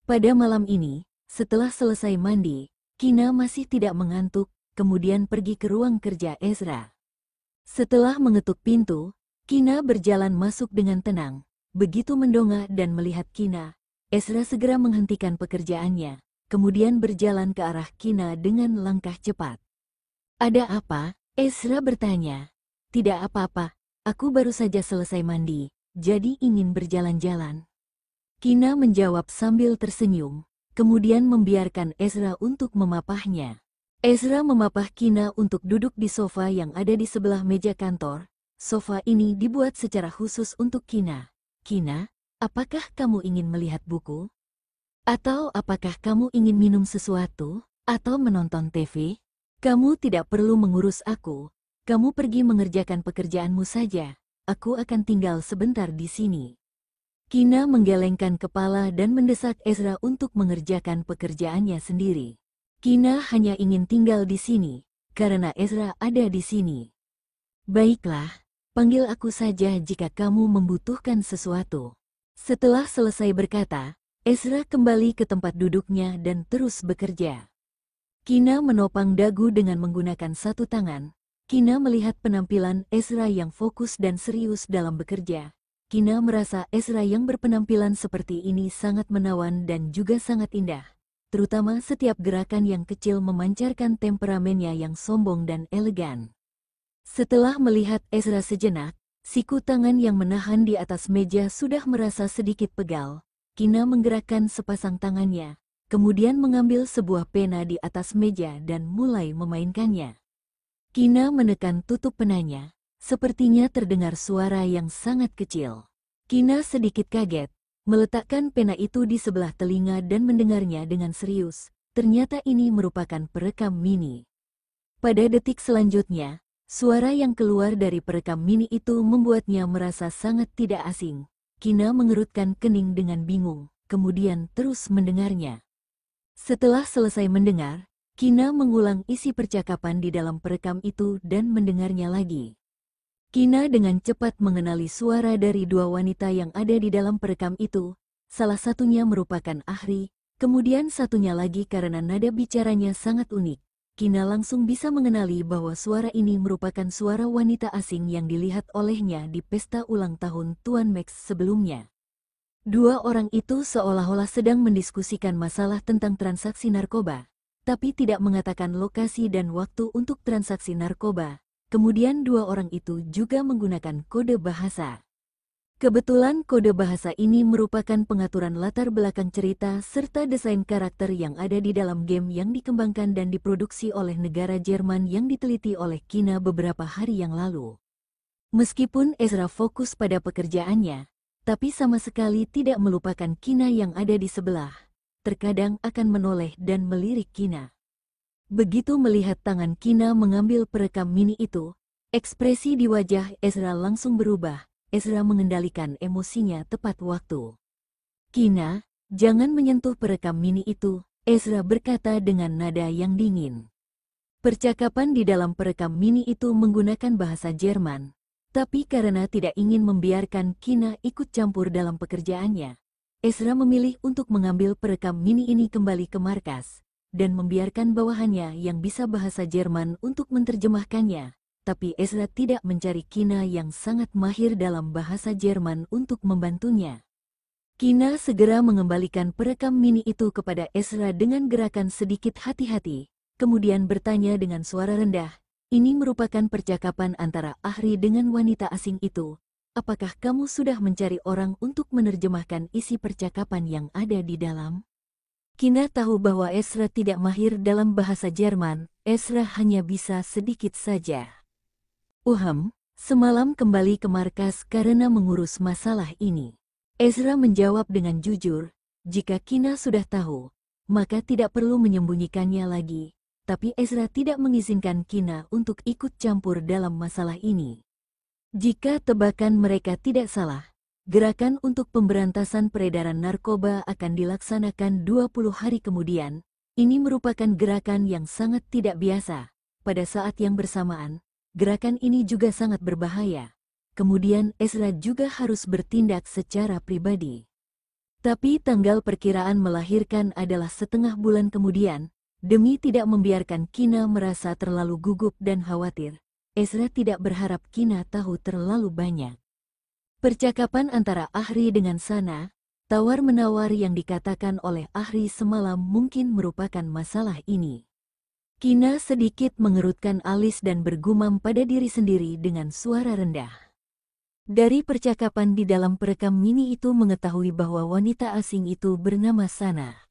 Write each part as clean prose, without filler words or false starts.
Pada malam ini, setelah selesai mandi, Kina masih tidak mengantuk, kemudian pergi ke ruang kerja Ezra. Setelah mengetuk pintu, Kina berjalan masuk dengan tenang. Begitu mendongak dan melihat Kina, Ezra segera menghentikan pekerjaannya, kemudian berjalan ke arah Kina dengan langkah cepat. "Ada apa?" Ezra bertanya. "Tidak apa-apa, aku baru saja selesai mandi, jadi ingin berjalan-jalan." Kina menjawab sambil tersenyum, kemudian membiarkan Ezra untuk memapahnya. Ezra memapah Kina untuk duduk di sofa yang ada di sebelah meja kantor. Sofa ini dibuat secara khusus untuk Kina. "Kina, apakah kamu ingin melihat buku? Atau apakah kamu ingin minum sesuatu? Atau menonton TV? Kamu tidak perlu mengurus aku. Kamu pergi mengerjakan pekerjaanmu saja. Aku akan tinggal sebentar di sini." Kina menggelengkan kepala dan mendesak Ezra untuk mengerjakan pekerjaannya sendiri. Kina hanya ingin tinggal di sini, karena Ezra ada di sini. "Baiklah, panggil aku saja jika kamu membutuhkan sesuatu." Setelah selesai berkata, Ezra kembali ke tempat duduknya dan terus bekerja. Kina menopang dagu dengan menggunakan satu tangan. Kina melihat penampilan Ezra yang fokus dan serius dalam bekerja. Kina merasa Ezra yang berpenampilan seperti ini sangat menawan dan juga sangat indah. Terutama setiap gerakan yang kecil memancarkan temperamennya yang sombong dan elegan. Setelah melihat Ezra sejenak, siku tangan yang menahan di atas meja sudah merasa sedikit pegal. Kina menggerakkan sepasang tangannya, kemudian mengambil sebuah pena di atas meja dan mulai memainkannya. Kina menekan tutup penanya. Sepertinya terdengar suara yang sangat kecil. Kina sedikit kaget, meletakkan pena itu di sebelah telinga dan mendengarnya dengan serius. Ternyata ini merupakan perekam mini. Pada detik selanjutnya, suara yang keluar dari perekam mini itu membuatnya merasa sangat tidak asing. Kina mengerutkan kening dengan bingung, kemudian terus mendengarnya. Setelah selesai mendengar, Kina mengulang isi percakapan di dalam perekam itu dan mendengarnya lagi. Kina dengan cepat mengenali suara dari dua wanita yang ada di dalam perekam itu. Salah satunya merupakan Ahri, kemudian satunya lagi karena nada bicaranya sangat unik. Kina langsung bisa mengenali bahwa suara ini merupakan suara wanita asing yang dilihat olehnya di pesta ulang tahun Tuan Max sebelumnya. Dua orang itu seolah-olah sedang mendiskusikan masalah tentang transaksi narkoba, tapi tidak mengatakan lokasi dan waktu untuk transaksi narkoba. Kemudian dua orang itu juga menggunakan kode bahasa. Kebetulan kode bahasa ini merupakan pengaturan latar belakang cerita serta desain karakter yang ada di dalam game yang dikembangkan dan diproduksi oleh negara Jerman yang diteliti oleh Kina beberapa hari yang lalu. Meskipun Ezra fokus pada pekerjaannya, tapi sama sekali tidak melupakan Kina yang ada di sebelah. Terkadang akan menoleh dan melirik Kina. Begitu melihat tangan Kina mengambil perekam mini itu, ekspresi di wajah Ezra langsung berubah. Ezra mengendalikan emosinya tepat waktu. "Kina, jangan menyentuh perekam mini itu," Ezra berkata dengan nada yang dingin. Percakapan di dalam perekam mini itu menggunakan bahasa Jerman, tapi karena tidak ingin membiarkan Kina ikut campur dalam pekerjaannya, Ezra memilih untuk mengambil perekam mini ini kembali ke markas dan membiarkan bawahannya yang bisa bahasa Jerman untuk menerjemahkannya. Tapi Ezra tidak mencari Kina yang sangat mahir dalam bahasa Jerman untuk membantunya. Kina segera mengembalikan perekam mini itu kepada Ezra dengan gerakan sedikit hati-hati, kemudian bertanya dengan suara rendah, "Ini merupakan percakapan antara Ahri dengan wanita asing itu. Apakah kamu sudah mencari orang untuk menerjemahkan isi percakapan yang ada di dalam?" Kina tahu bahwa Ezra tidak mahir dalam bahasa Jerman. Ezra hanya bisa sedikit saja. Semalam kembali ke markas karena mengurus masalah ini." Ezra menjawab dengan jujur, jika Kina sudah tahu, maka tidak perlu menyembunyikannya lagi. Tapi Ezra tidak mengizinkan Kina untuk ikut campur dalam masalah ini. Jika tebakan mereka tidak salah, gerakan untuk pemberantasan peredaran narkoba akan dilaksanakan 20 hari kemudian. Ini merupakan gerakan yang sangat tidak biasa. Pada saat yang bersamaan, gerakan ini juga sangat berbahaya. Kemudian Ezra juga harus bertindak secara pribadi. Tapi tanggal perkiraan melahirkan adalah setengah bulan kemudian. Demi tidak membiarkan Kina merasa terlalu gugup dan khawatir, Ezra tidak berharap Kina tahu terlalu banyak. Percakapan antara Ahri dengan Sana, tawar-menawar yang dikatakan oleh Ahri semalam mungkin merupakan masalah ini. Kina sedikit mengerutkan alis dan bergumam pada diri sendiri dengan suara rendah. Dari percakapan di dalam perekam mini itu mengetahui bahwa wanita asing itu bernama Sana.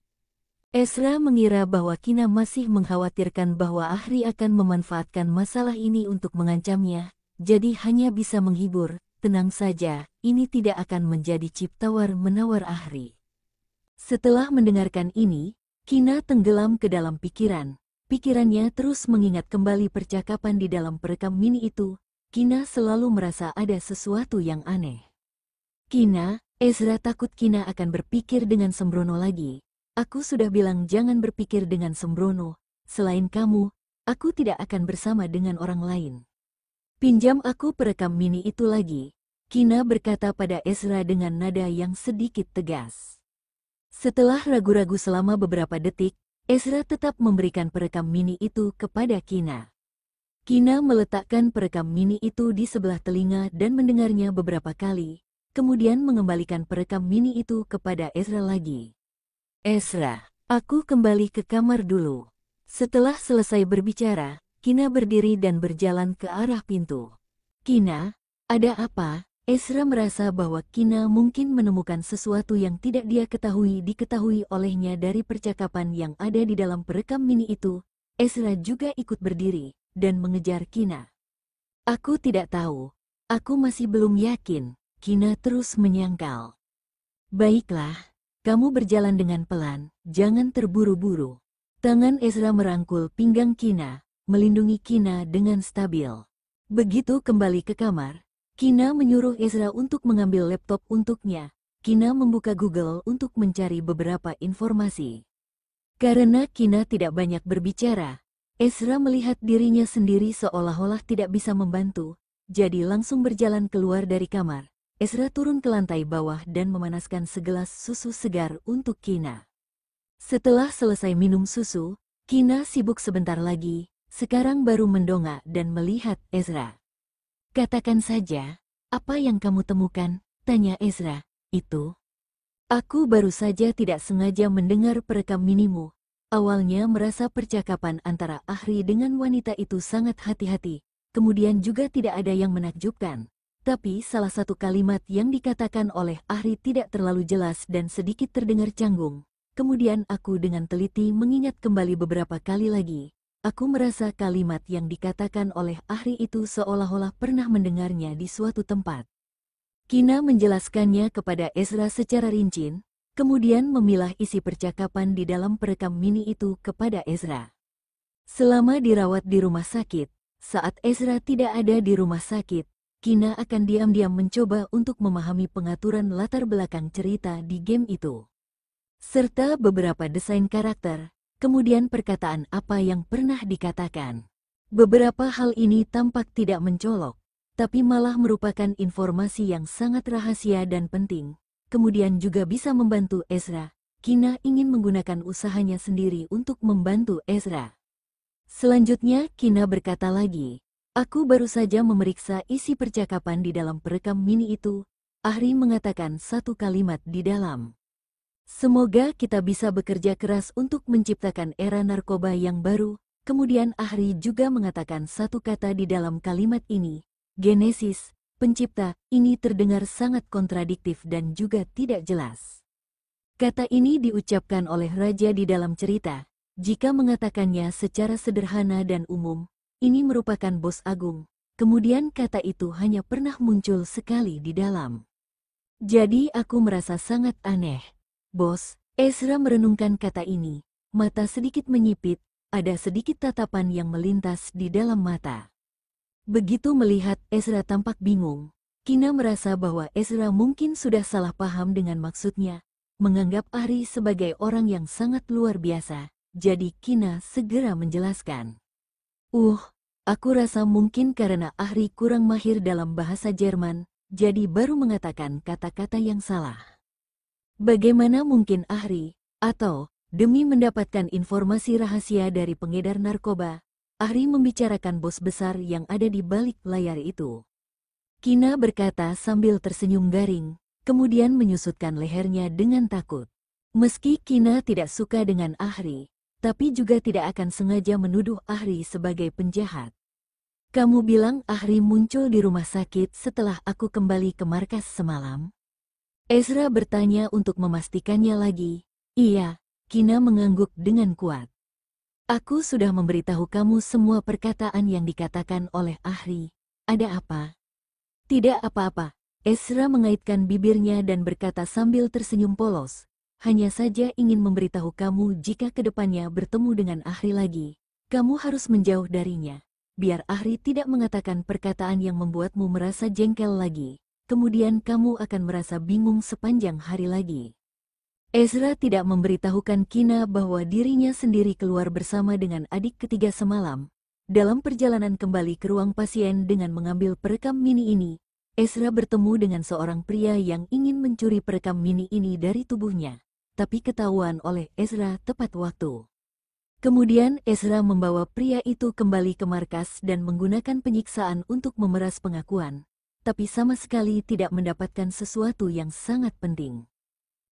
Ezra mengira bahwa Kina masih mengkhawatirkan bahwa Ahri akan memanfaatkan masalah ini untuk mengancamnya, jadi hanya bisa menghibur, tenang saja, ini tidak akan menjadi cip tawar-menawar Ahri. Setelah mendengarkan ini, Kina tenggelam ke dalam pikiran. Pikirannya terus mengingat kembali percakapan di dalam perekam mini itu. Kina selalu merasa ada sesuatu yang aneh. Ezra takut Kina akan berpikir dengan sembrono lagi. Aku sudah bilang jangan berpikir dengan sembrono. Selain kamu, aku tidak akan bersama dengan orang lain. Pinjam aku perekam mini itu lagi. Kina berkata pada Ezra dengan nada yang sedikit tegas. Setelah ragu-ragu selama beberapa detik, Ezra tetap memberikan perekam mini itu kepada Kina. Kina meletakkan perekam mini itu di sebelah telinga dan mendengarnya beberapa kali, kemudian mengembalikan perekam mini itu kepada Ezra lagi. Ezra, aku kembali ke kamar dulu. Setelah selesai berbicara, Kina berdiri dan berjalan ke arah pintu. Kina, ada apa? Ezra merasa bahwa Kina mungkin menemukan sesuatu yang tidak dia diketahui olehnya dari percakapan yang ada di dalam perekam mini itu. Ezra juga ikut berdiri dan mengejar Kina. Aku tidak tahu. Aku masih belum yakin. Kina terus menyangkal. Baiklah. Kamu berjalan dengan pelan, jangan terburu-buru. Tangan Ezra merangkul pinggang Kina, melindungi Kina dengan stabil. Begitu kembali ke kamar, Kina menyuruh Ezra untuk mengambil laptop untuknya. Kina membuka Google untuk mencari beberapa informasi. Karena Kina tidak banyak berbicara, Ezra melihat dirinya sendiri seolah-olah tidak bisa membantu, jadi langsung berjalan keluar dari kamar. Ezra turun ke lantai bawah dan memanaskan segelas susu segar untuk Kina. Setelah selesai minum susu, Kina sibuk sebentar lagi, sekarang baru mendongak dan melihat Ezra. Katakan saja, apa yang kamu temukan? Tanya Ezra. Itu. Aku baru saja tidak sengaja mendengar perekam minimu. Awalnya merasa percakapan antara Ahri dengan wanita itu sangat hati-hati, kemudian juga tidak ada yang menakjubkan. Tapi salah satu kalimat yang dikatakan oleh Ahri tidak terlalu jelas dan sedikit terdengar canggung. Kemudian aku dengan teliti mengingat kembali beberapa kali lagi. Aku merasa kalimat yang dikatakan oleh Ahri itu seolah-olah pernah mendengarnya di suatu tempat. Kina menjelaskannya kepada Ezra secara rinci, kemudian memilah isi percakapan di dalam perekam mini itu kepada Ezra. Selama dirawat di rumah sakit, saat Ezra tidak ada di rumah sakit, Kina akan diam-diam mencoba untuk memahami pengaturan latar belakang cerita di game itu. Serta beberapa desain karakter, kemudian perkataan apa yang pernah dikatakan. Beberapa hal ini tampak tidak mencolok, tapi malah merupakan informasi yang sangat rahasia dan penting. Kemudian juga bisa membantu Ezra. Kina ingin menggunakan usahanya sendiri untuk membantu Ezra. Selanjutnya Kina berkata lagi. Aku baru saja memeriksa isi percakapan di dalam perekam mini itu. Ahri mengatakan satu kalimat di dalam. Semoga kita bisa bekerja keras untuk menciptakan era narkoba yang baru. Kemudian Ahri juga mengatakan satu kata di dalam kalimat ini. Genesis, pencipta, ini terdengar sangat kontradiktif dan juga tidak jelas. Kata ini diucapkan oleh raja di dalam cerita. Jika mengatakannya secara sederhana dan umum, ini merupakan bos agung. Kemudian kata itu hanya pernah muncul sekali di dalam. Jadi aku merasa sangat aneh. Bos, Ezra merenungkan kata ini. Mata sedikit menyipit, ada sedikit tatapan yang melintas di dalam mata. Begitu melihat Ezra tampak bingung, Kina merasa bahwa Ezra mungkin sudah salah paham dengan maksudnya, menganggap Ahri sebagai orang yang sangat luar biasa. Jadi Kina segera menjelaskan. Aku rasa mungkin karena Ahri kurang mahir dalam bahasa Jerman, jadi baru mengatakan kata-kata yang salah. Bagaimana mungkin Ahri, atau demi mendapatkan informasi rahasia dari pengedar narkoba, Ahri membicarakan bos besar yang ada di balik layar itu? Kina berkata sambil tersenyum garing, kemudian menyusutkan lehernya dengan takut. Meski Kina tidak suka dengan Ahri, tapi juga tidak akan sengaja menuduh Ahri sebagai penjahat. Kamu bilang Ahri muncul di rumah sakit setelah aku kembali ke markas semalam? Ezra bertanya untuk memastikannya lagi. Iya, Kina mengangguk dengan kuat. Aku sudah memberitahu kamu semua perkataan yang dikatakan oleh Ahri. Ada apa? Tidak apa-apa. Ezra mengaitkan bibirnya dan berkata sambil tersenyum polos. Hanya saja ingin memberitahu kamu jika kedepannya bertemu dengan Ahri lagi, kamu harus menjauh darinya. Biar Ahri tidak mengatakan perkataan yang membuatmu merasa jengkel lagi. Kemudian kamu akan merasa bingung sepanjang hari lagi. Ezra tidak memberitahukan Kina bahwa dirinya sendiri keluar bersama dengan adik ketiga semalam. Dalam perjalanan kembali ke ruang pasien dengan mengambil perekam mini ini, Ezra bertemu dengan seorang pria yang ingin mencuri perekam mini ini dari tubuhnya, tapi ketahuan oleh Ezra tepat waktu. Kemudian Ezra membawa pria itu kembali ke markas dan menggunakan penyiksaan untuk memeras pengakuan, tapi sama sekali tidak mendapatkan sesuatu yang sangat penting.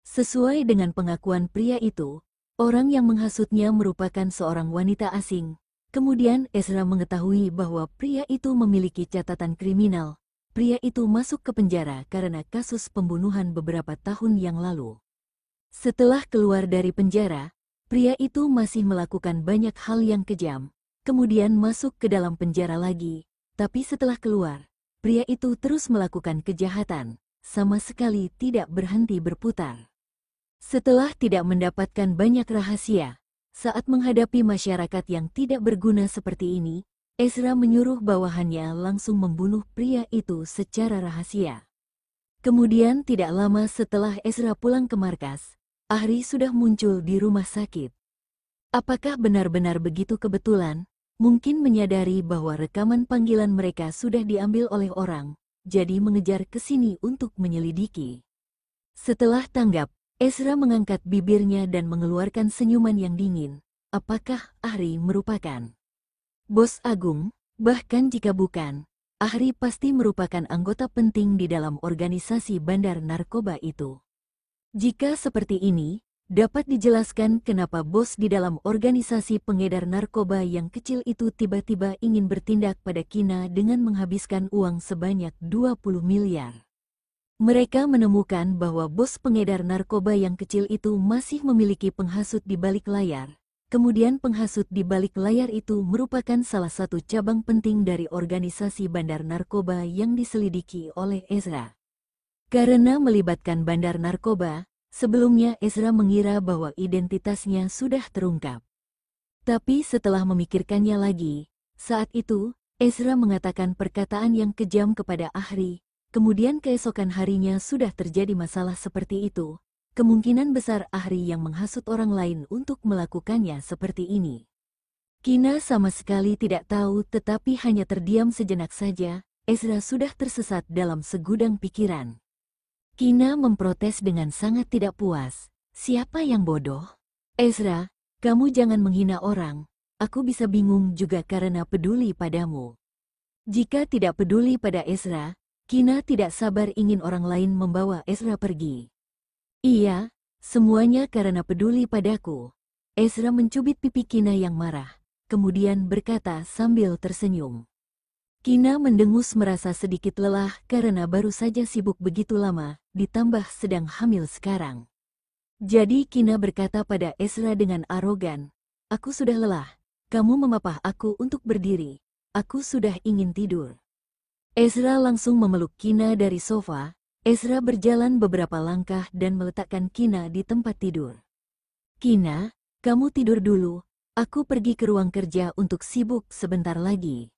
Sesuai dengan pengakuan pria itu, orang yang menghasutnya merupakan seorang wanita asing. Kemudian Ezra mengetahui bahwa pria itu memiliki catatan kriminal. Pria itu masuk ke penjara karena kasus pembunuhan beberapa tahun yang lalu. Setelah keluar dari penjara, pria itu masih melakukan banyak hal yang kejam, kemudian masuk ke dalam penjara lagi. Tapi setelah keluar, pria itu terus melakukan kejahatan, sama sekali tidak berhenti berputar. Setelah tidak mendapatkan banyak rahasia, saat menghadapi masyarakat yang tidak berguna seperti ini, Ezra menyuruh bawahannya langsung membunuh pria itu secara rahasia. Kemudian tidak lama setelah Ezra pulang ke markas, Ahri sudah muncul di rumah sakit. Apakah benar-benar begitu kebetulan? Mungkin menyadari bahwa rekaman panggilan mereka sudah diambil oleh orang, jadi mengejar ke sini untuk menyelidiki. Setelah tanggap, Ezra mengangkat bibirnya dan mengeluarkan senyuman yang dingin. Apakah Ahri merupakan bos agung? Bahkan jika bukan, Ahri pasti merupakan anggota penting di dalam organisasi bandar narkoba itu. Jika seperti ini, dapat dijelaskan kenapa bos di dalam organisasi pengedar narkoba yang kecil itu tiba-tiba ingin bertindak pada Kina dengan menghabiskan uang sebanyak 20 miliar. Mereka menemukan bahwa bos pengedar narkoba yang kecil itu masih memiliki penghasut di balik layar. Kemudian penghasut di balik layar itu merupakan salah satu cabang penting dari organisasi bandar narkoba yang diselidiki oleh Ezra. Karena melibatkan bandar narkoba, sebelumnya Ezra mengira bahwa identitasnya sudah terungkap. Tapi setelah memikirkannya lagi, saat itu, Ezra mengatakan perkataan yang kejam kepada Ahri. Kemudian keesokan harinya sudah terjadi masalah seperti itu. Kemungkinan besar Ahri yang menghasut orang lain untuk melakukannya seperti ini. Kina sama sekali tidak tahu tetapi hanya terdiam sejenak saja. Ezra sudah tersesat dalam segudang pikiran. Kina memprotes dengan sangat tidak puas. Siapa yang bodoh? Ezra, kamu jangan menghina orang. Aku bisa bingung juga karena peduli padamu. Jika tidak peduli pada Ezra, Kina tidak sabar ingin orang lain membawa Ezra pergi. Iya, semuanya karena peduli padaku. Ezra mencubit pipi Kina yang marah, kemudian berkata sambil tersenyum. Kina mendengus merasa sedikit lelah karena baru saja sibuk begitu lama, ditambah sedang hamil sekarang. Jadi Kina berkata pada Ezra dengan arogan, "Aku sudah lelah, kamu memapah aku untuk berdiri. Aku sudah ingin tidur." Ezra langsung memeluk Kina dari sofa. Ezra berjalan beberapa langkah dan meletakkan Kina di tempat tidur. "Kina, kamu tidur dulu. Aku pergi ke ruang kerja untuk sibuk sebentar lagi."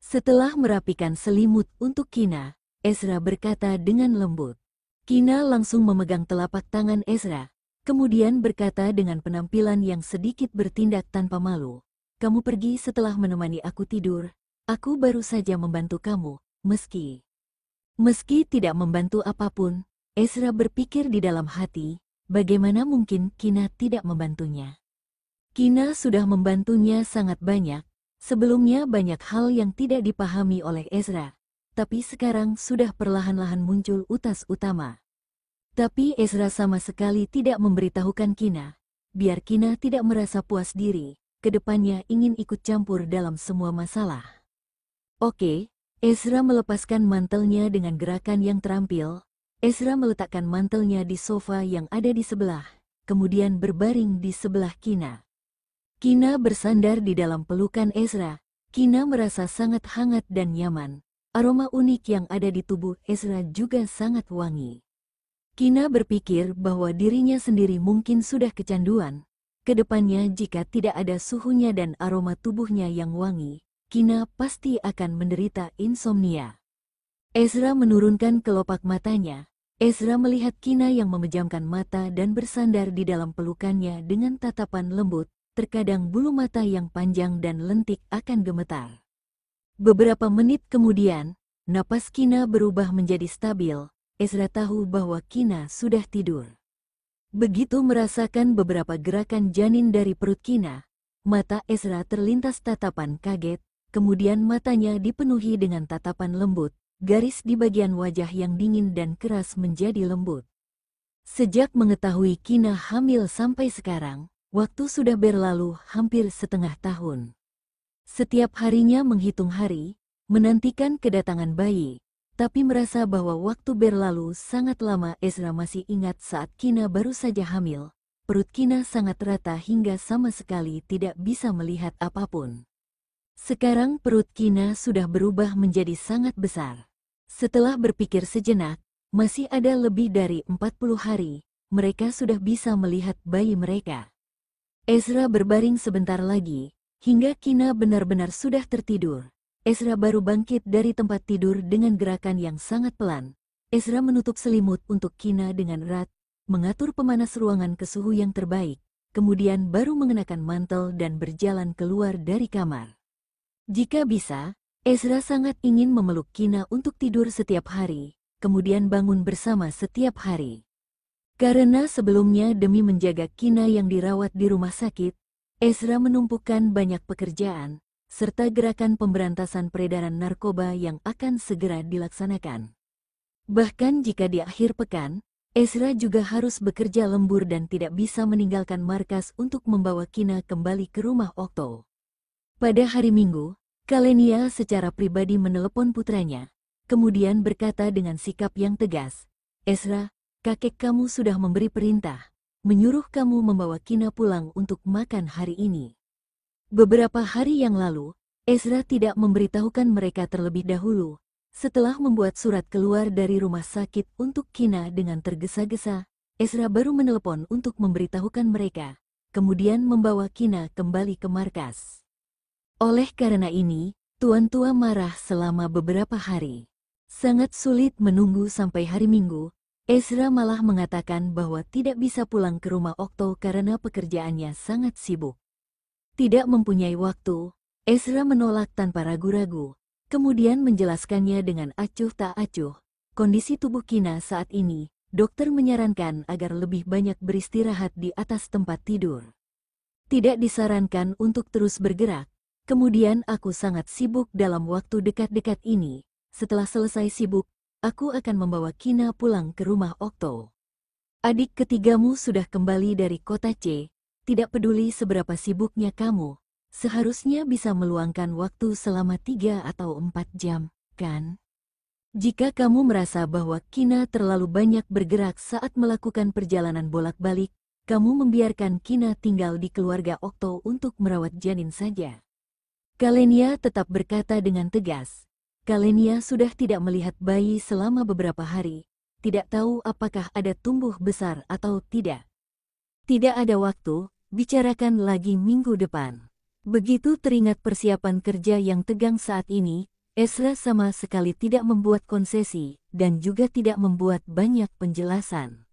Setelah merapikan selimut untuk Kina, Ezra berkata dengan lembut. Kina langsung memegang telapak tangan Ezra, kemudian berkata dengan penampilan yang sedikit bertindak tanpa malu, "Kamu pergi setelah menemani aku tidur. Aku baru saja membantu kamu, meski tidak membantu apapun, Ezra berpikir di dalam hati, bagaimana mungkin Kina tidak membantunya. Kina sudah membantunya sangat banyak, sebelumnya banyak hal yang tidak dipahami oleh Ezra, tapi sekarang sudah perlahan-lahan muncul utas utama. Tapi Ezra sama sekali tidak memberitahukan Kina, biar Kina tidak merasa puas diri, kedepannya ingin ikut campur dalam semua masalah. Oke, Ezra melepaskan mantelnya dengan gerakan yang terampil. Ezra meletakkan mantelnya di sofa yang ada di sebelah, kemudian berbaring di sebelah Kina. Kina bersandar di dalam pelukan Ezra. Kina merasa sangat hangat dan nyaman. Aroma unik yang ada di tubuh Ezra juga sangat wangi. Kina berpikir bahwa dirinya sendiri mungkin sudah kecanduan. Kedepannya jika tidak ada suhunya dan aroma tubuhnya yang wangi, Kina pasti akan menderita insomnia. Ezra menurunkan kelopak matanya. Ezra melihat Kina yang memejamkan mata dan bersandar di dalam pelukannya dengan tatapan lembut, terkadang bulu mata yang panjang dan lentik akan gemetar. Beberapa menit kemudian, napas Kina berubah menjadi stabil. Ezra tahu bahwa Kina sudah tidur. Begitu merasakan beberapa gerakan janin dari perut Kina, mata Ezra terlintas tatapan kaget, kemudian matanya dipenuhi dengan tatapan lembut. Garis di bagian wajah yang dingin dan keras menjadi lembut. Sejak mengetahui Kina hamil sampai sekarang, waktu sudah berlalu hampir setengah tahun. Setiap harinya menghitung hari, menantikan kedatangan bayi, tapi merasa bahwa waktu berlalu sangat lama. Ezra masih ingat saat Kina baru saja hamil, perut Kina sangat rata hingga sama sekali tidak bisa melihat apapun. Sekarang perut Kina sudah berubah menjadi sangat besar. Setelah berpikir sejenak, masih ada lebih dari 40 hari, mereka sudah bisa melihat bayi mereka. Ezra berbaring sebentar lagi, hingga Kina benar-benar sudah tertidur. Ezra baru bangkit dari tempat tidur dengan gerakan yang sangat pelan. Ezra menutup selimut untuk Kina dengan erat, mengatur pemanas ruangan ke suhu yang terbaik, kemudian baru mengenakan mantel dan berjalan keluar dari kamar. Jika bisa, Ezra sangat ingin memeluk Kina untuk tidur setiap hari, kemudian bangun bersama setiap hari. Karena sebelumnya demi menjaga Kina yang dirawat di rumah sakit, Ezra menumpukan banyak pekerjaan, serta gerakan pemberantasan peredaran narkoba yang akan segera dilaksanakan. Bahkan jika di akhir pekan, Ezra juga harus bekerja lembur dan tidak bisa meninggalkan markas untuk membawa Kina kembali ke rumah Okto. Pada hari Minggu, Kalenia secara pribadi menelepon putranya, kemudian berkata dengan sikap yang tegas, "Ezra, kakek kamu sudah memberi perintah, menyuruh kamu membawa Kina pulang untuk makan hari ini." Beberapa hari yang lalu, Ezra tidak memberitahukan mereka terlebih dahulu. Setelah membuat surat keluar dari rumah sakit untuk Kina dengan tergesa-gesa, Ezra baru menelepon untuk memberitahukan mereka, kemudian membawa Kina kembali ke markas. Oleh karena ini, Tuan Tua marah selama beberapa hari. Sangat sulit menunggu sampai hari Minggu. Ezra malah mengatakan bahwa tidak bisa pulang ke rumah Okto karena pekerjaannya sangat sibuk. Tidak mempunyai waktu, Ezra menolak tanpa ragu-ragu, kemudian menjelaskannya dengan acuh tak acuh. Kondisi tubuh Kina saat ini, dokter menyarankan agar lebih banyak beristirahat di atas tempat tidur. Tidak disarankan untuk terus bergerak. Kemudian aku sangat sibuk dalam waktu dekat-dekat ini. Setelah selesai sibuk, aku akan membawa Kina pulang ke rumah Okto. Adik ketigamu sudah kembali dari kota C. Tidak peduli seberapa sibuknya kamu, seharusnya bisa meluangkan waktu selama 3 atau 4 jam, kan? Jika kamu merasa bahwa Kina terlalu banyak bergerak saat melakukan perjalanan bolak-balik, kamu membiarkan Kina tinggal di keluarga Okto untuk merawat janin saja. Kalenia tetap berkata dengan tegas. Kalenia sudah tidak melihat bayi selama beberapa hari, tidak tahu apakah ada tumbuh besar atau tidak. Tidak ada waktu, bicarakan lagi minggu depan. Begitu teringat persiapan kerja yang tegang saat ini, Ezra sama sekali tidak membuat konsesi dan juga tidak membuat banyak penjelasan.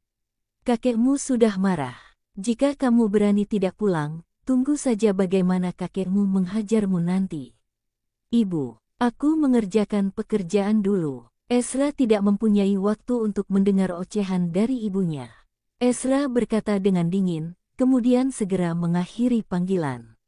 Kakekmu sudah marah. Jika kamu berani tidak pulang, tunggu saja bagaimana kakekmu menghajarmu nanti. Ibu, aku mengerjakan pekerjaan dulu. Ezra tidak mempunyai waktu untuk mendengar ocehan dari ibunya. Ezra berkata dengan dingin, kemudian segera mengakhiri panggilan.